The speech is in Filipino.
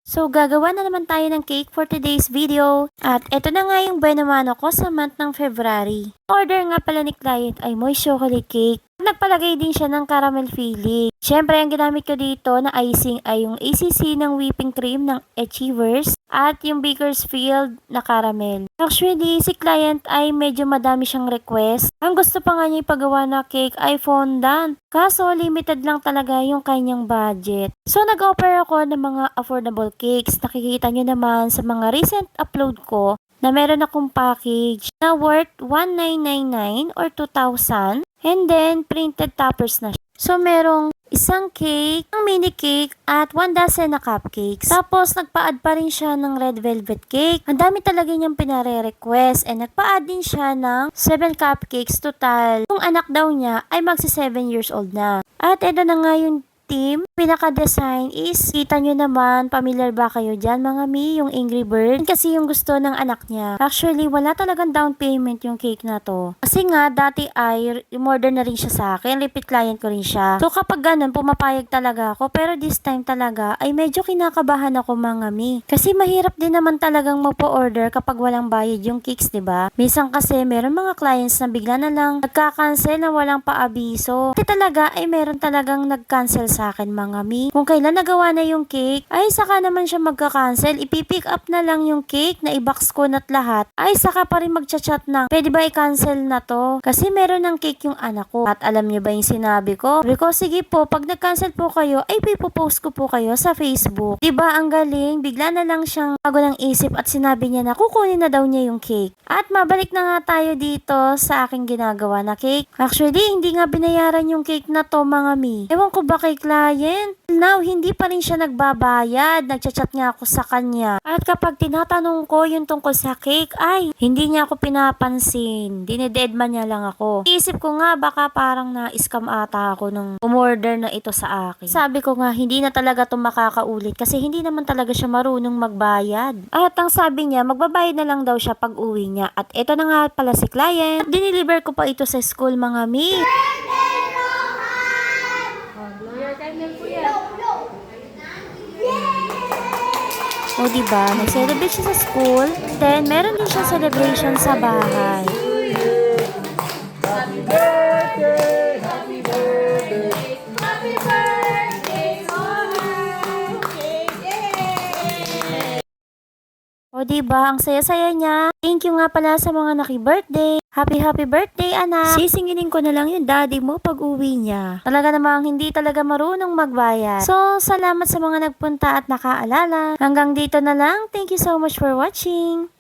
So, gagawa na naman tayo ng cake for today's video. At eto na nga yung buena mano ko sa month ng February. Order nga pala ni client ay moist chocolate cake. Nagpalagay din siya ng caramel filling. Siyempre, ang ginamit ko dito na icing ay yung ACC ng whipping cream ng Achievers at yung Bakersfield na caramel. Actually, si client ay medyo madami siyang request. Ang gusto pa nga niya ipagawa na cake ay fondant. Kaso, limited lang talaga yung kanyang budget. So, nag-offer ako ng mga affordable cakes. Nakikita nyo naman sa mga recent upload ko na meron akong package na worth 1,999 or 2,000 and then printed toppers na siya. So, merong isang cake, ang mini cake, at 1 dozen na cupcakes. Tapos, nagpa-add pa rin siya ng red velvet cake. Ang dami talaga niyang pinare-request. And nagpa-add din siya ng 7 cupcakes total. Yung anak daw niya ay magsi 7 years old na. At ito na nga yung team. Pinaka-design is, kita nyo naman, familiar ba kayo dyan mga mi, yung Angry Bird? Kasi yung gusto ng anak niya. Actually, wala talagang down payment yung cake na to. Kasi nga, dati ay, umorder na rin siya sa akin, repeat client ko rin siya. So kapag ganun, pumapayag talaga ako. Pero this time talaga, ay medyo kinakabahan ako mga mi. Kasi mahirap din naman talagang magpo-order kapag walang bayad yung cakes, ba diba? Minsan kasi, meron mga clients na bigla na lang nagka-cancel na walang paabiso. Kasi talaga, ay meron talagang nag-cancel sa akin mga mi. Kung kailan nagawa na yung cake, ay saka naman siya magka-cancel. Ipipick up na lang yung cake na i-box ko na't lahat. Ay saka pa rin magchat-chat na, pwede ba i-cancel na to? Kasi meron ng cake yung anak ko. At alam niyo ba yung sinabi ko? Sabi ko, sige po, pag nag-cancel po kayo, ay pipopost ko po kayo sa Facebook. Diba ang galing? Bigla na lang siyang bago ng isip at sinabi niya na kukunin na daw niya yung cake. At mabalik na nga tayo dito sa aking ginagawa na cake. Actually, hindi nga binayaran yung cake na to mga mi. Ewan ko ba kay client? Now, hindi pa rin siya nagbabayad. Nagchat-chat nga ako sa kanya. At kapag tinatanong ko yung tungkol sa cake, ay, hindi niya ako pinapansin. Dinededman niya lang ako. Iisip ko nga, baka parang na-scam ata ako nung umorder na ito sa akin. Sabi ko nga, hindi na talaga ito makakaulit kasi hindi naman talaga siya marunong magbayad. At ang sabi niya, magbabayad na lang daw siya pag uwi niya. At ito na nga pala si client. Diniliver ko pa ito sa school mga mi. O diba, nag-celebrate siya sa school, then meron din siya celebration sa bahay. Happy birthday, happy birthday, happy birthday, O diba, ang saya-saya niya. Thank you nga pala sa mga naki-birthday. Happy birthday anak. Sisinginin ko na lang yung daddy mo pag uwi niya. Talaga namang hindi talaga marunong magbayad. So, salamat sa mga nagpunta at nakaalala. Hanggang dito na lang. Thank you so much for watching.